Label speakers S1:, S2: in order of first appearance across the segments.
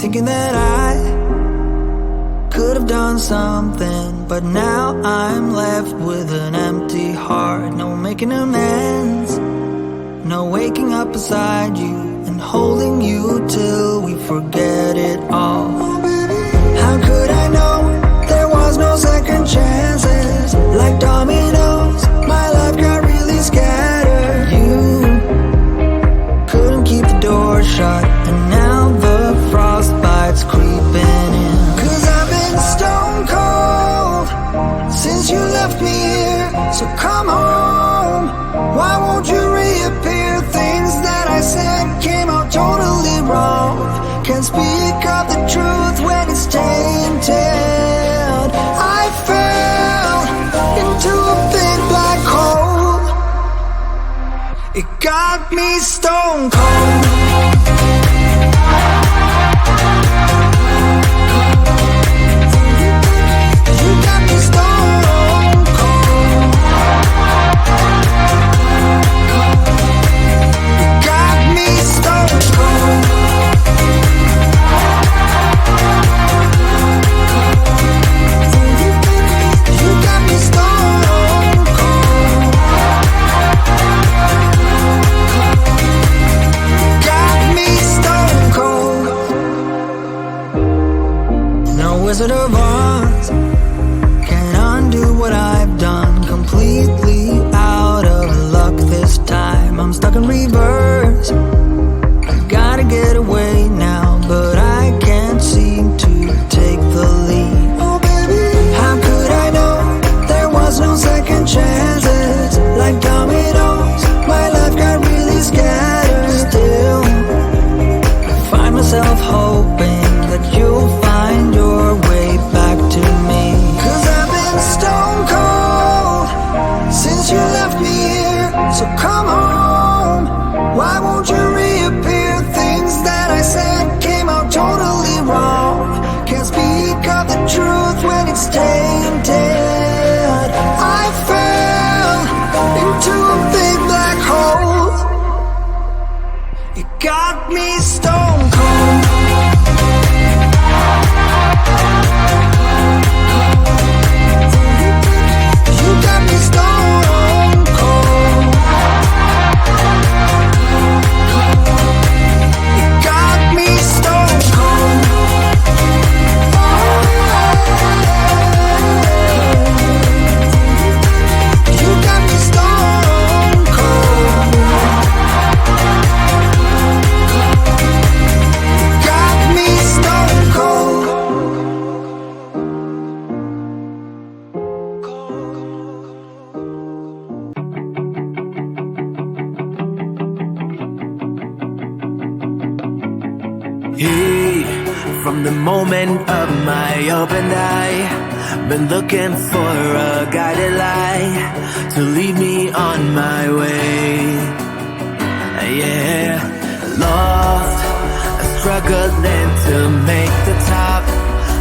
S1: thinking that I could have done something, but now I'm left with an empty heart. No making amends, no waking up beside you and holding you till we forget it all. How could I know there was no second chances? Like dominoes, my life got really scattered. You couldn't keep the door shut, and now the frostbite's creeping in. 'Cause I've been stone cold since you left me here. So come home, why won't you reappear? Things that I said came out totally wrong. Can't speak of the truth when it's tainted. I fell into a big black hole. It got me stone cold. You got me stone cold. You got me stone cold. You got me stone cold. Got me stone cold. No Wizard of Oz can undo what I've done. Completely out of luck this time. I'm stuck in reverse. Gotta get away now, but I can't seem to take the lead. Oh baby, how could I know there was no second chances? Like dominoes, my life got really scattered. Still, I find myself hoping that you'll find your way back to me. 'Cause I've been stone cold since you left me here. So come home, why won't you reappear? Things that I said came out totally wrong. Can't speak of the truth when it's tainted. I fell into a big black hole. It got me stone cold. You got me stone cold. It got me stone cold. You got me stone cold. Got me stone cold.
S2: Hey, from the moment of my open eye, been looking for a guided light to lead me on my way. Yeah, lost, struggling to make the top.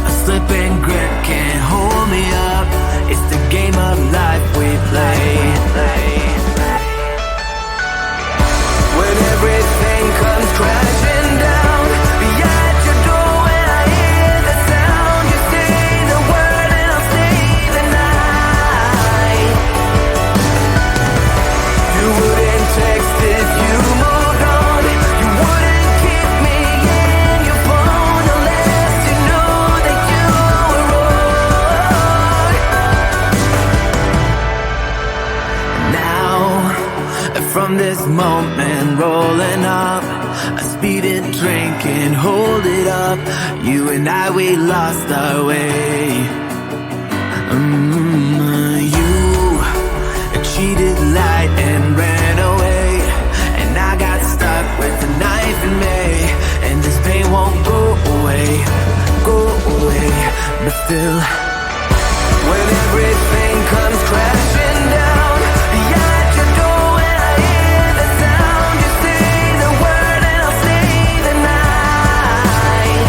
S2: A slipping grip can't hold me up. It's the game of life we play. When everything comes crashing down, be at your door when I hear the sound. You say the word and I'll stay the night. You wouldn't text if you moved on. You wouldn't keep me in your phone unless you knew that you were wrong. Now, from this moment rolling up, a speeding drink and hold it up. You and I, we lost our way. You cheated, lied, and ran away, and I got stuck with the knife in me. And this pain won't go away. But still, when everything comes crashing down, be at your door when I hear the sound. You say the word and I'll stay the night.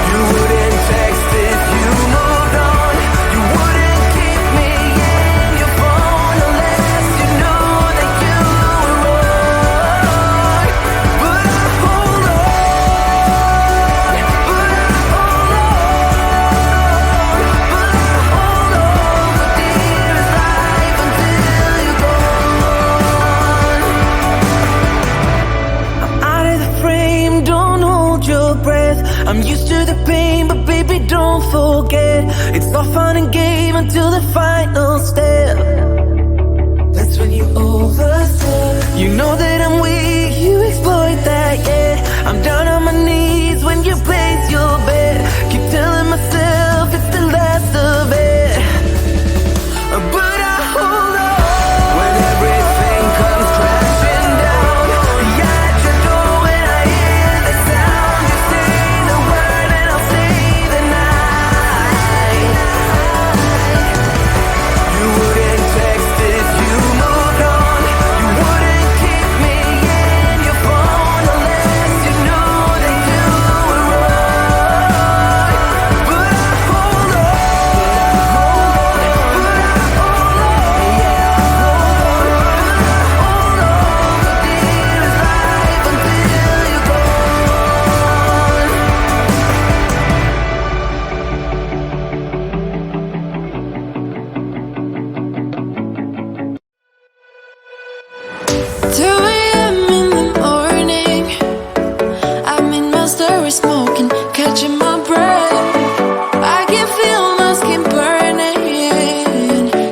S2: You wouldn't text if you moved on. You wouldn't keep me in your phone unless you knew that you were wrong. But I hold on. I'm used to the pain, but baby, don't forget, it's all fun and game until the final step. That's when you overstep. You know that I'm weak, you exploit that, yeah. I'm down on my knees when you place your bet. Keep telling myself it's the last of it, but I hold on when everything comes crashing down. Yeah, at your door when I hear the sound. You say the word and I'll stay the night. You wouldn't text if you moved on. You wouldn't keep me in your phone unless you knew that you were wrong. But I hold on.
S3: Smoking, catching my breath. I can feel my skin burning.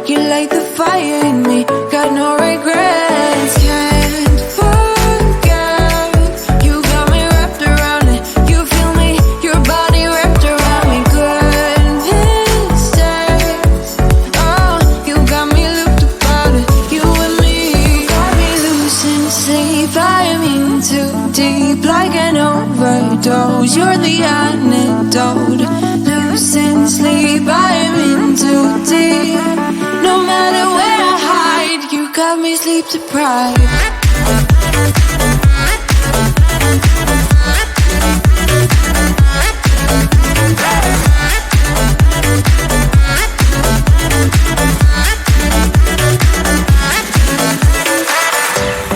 S3: You light the fire in me, got no regrets. Can't forget, you got me wrapped around it. You feel me, your body wrapped around me. Good mistakes. Oh, you got me looped about it. You and me, you got me losing sleep. I'm in too deep, like an overdose. You're the antidote. Losing sleep, I'm in too deep. No matter where I hide, you got me sleep deprived.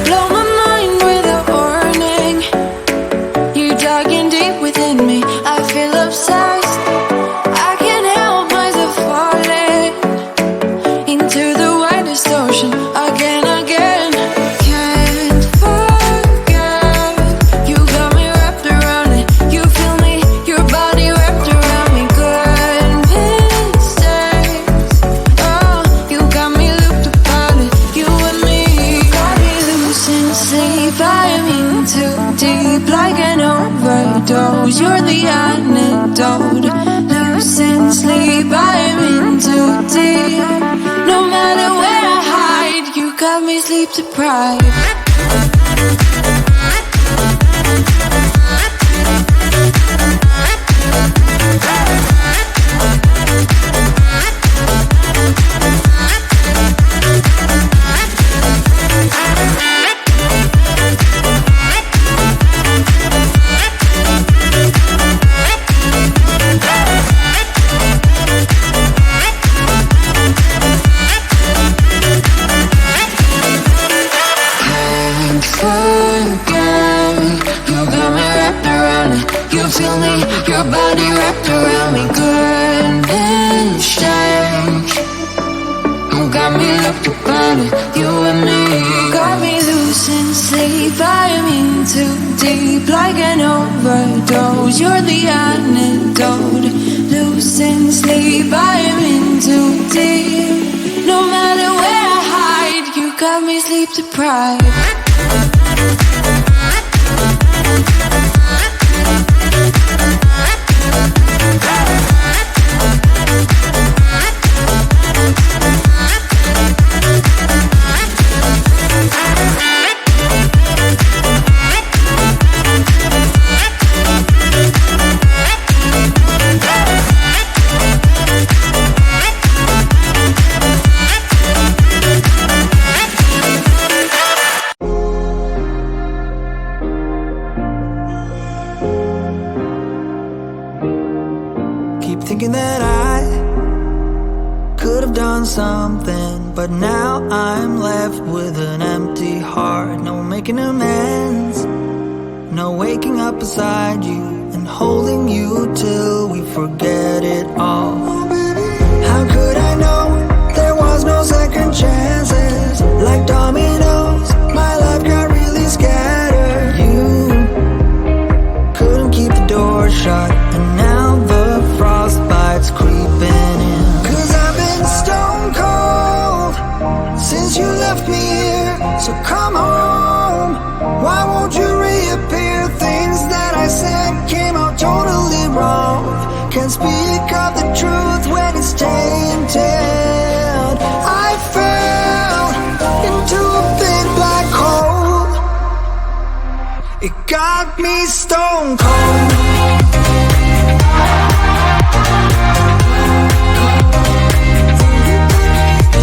S3: Blow my mind without warning. You digging deep within me. I feel obsessed. I can't help myself falling into the widest ocean again. Can't forget, you got me wrapped around it. You feel me, your body wrapped around me. Good mistakes. Oh, you got me looped about it. You and me, got me losing sleep. I'm in too deep, like an overdose. You're the antidote. Losing sleep, I'm in too deep. No matter where I hide, you got me sleep deprived. Feel me, your body wrapped around me. Good instinct. You got me looked upon it. You and me, got me losing sleep. I'm in too deep, like an overdose. You're the antidote. Losing sleep, I'm in too deep. No matter where I hide, you got me sleep deprived.
S1: Thinking that I could have done something, but now I'm left with an empty heart. No making amends, no waking up beside you and holding you till we forget it all. How could I know there was no second chances? Like dominoes, my life got really scattered. You couldn't keep the door shut. got me stone cold.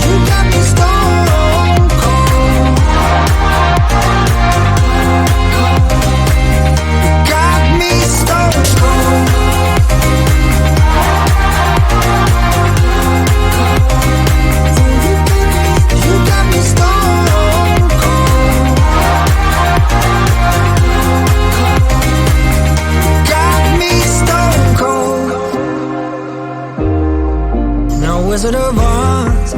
S1: You got me stone cold. You got me stone cold. You got me stone cold. Got me stone cold. No Wizard of Oz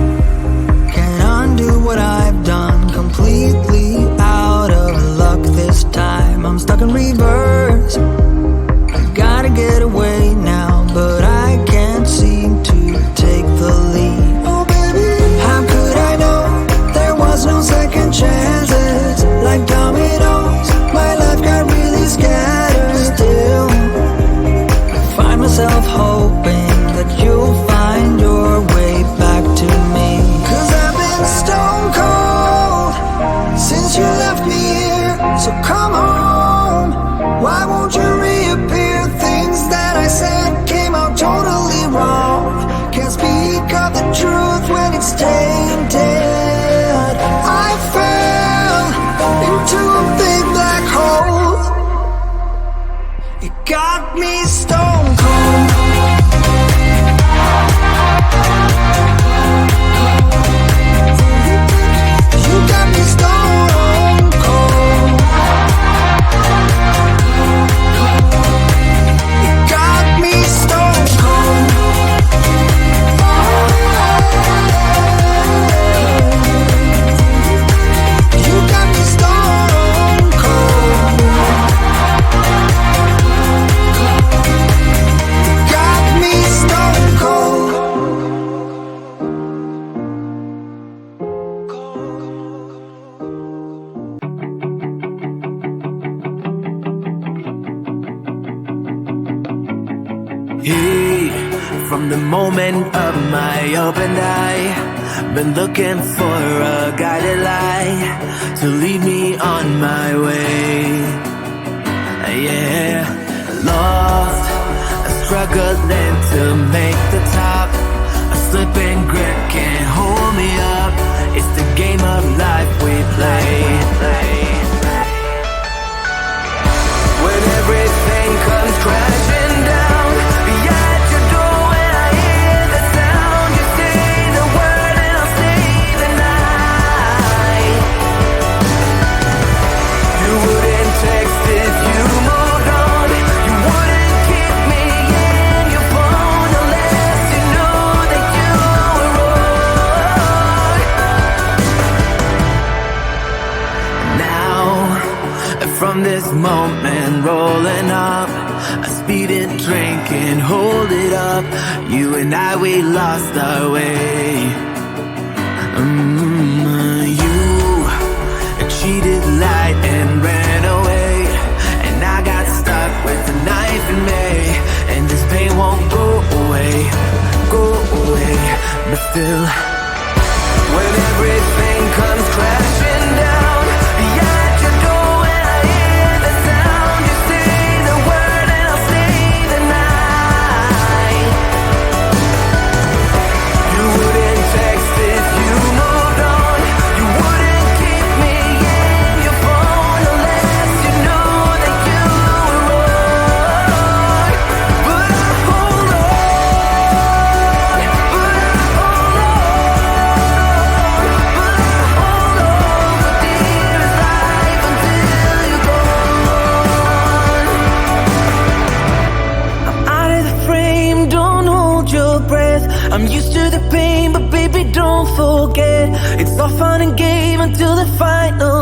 S1: can undo what I've done. Completely out of luck this time. I'm stuck in reverse. I gotta get away now, but I can't seem to take the lead. Oh baby, how could I know there was no second chances? Like dominoes, my life got really scattered. Still, I find myself hoping that you'll find your way back to me. 'Cause I've been stone cold since you left me here. So come home, why won't you reappear? Things that I said came out totally wrong. Can't speak of the truth when it's tainted. I fell into a big black hole. It got me stone cold. You got me stone cold. It got me stone cold. You got me stone cold. Got me stone cold.
S2: Hey, from the moment of my opened eye, been looking for a guided light to lead me on my way. Yeah, lost, struggling to make the top. A slipping grip can't hold me up. It's the game of life we play. When everything comes crashing down, be at your door when I hear the sound. You say the word and I'll stay the night. You wouldn't text if you moved on. You wouldn't keep me in your phone unless you knew that you were wrong. Now, from this moment rolling up, a speeding train can hold it up. You and I, we lost our way. You cheated, lied, and ran away, and I got stuck with a knife in me. And this pain won't go away, but still, when everything comes crashing down, be at your door when I hear the sound. You say the word and I'll stay the night. You wouldn't text if you moved on. You wouldn't keep me in your phone unless you knew that you were wrong. But I hold on, but I hold on, but I hold on for dearest life until you're gone. I'm out of the frame, don't hold your breath. I'm used to the pain, but baby, don't forget. It's all fun and game until the final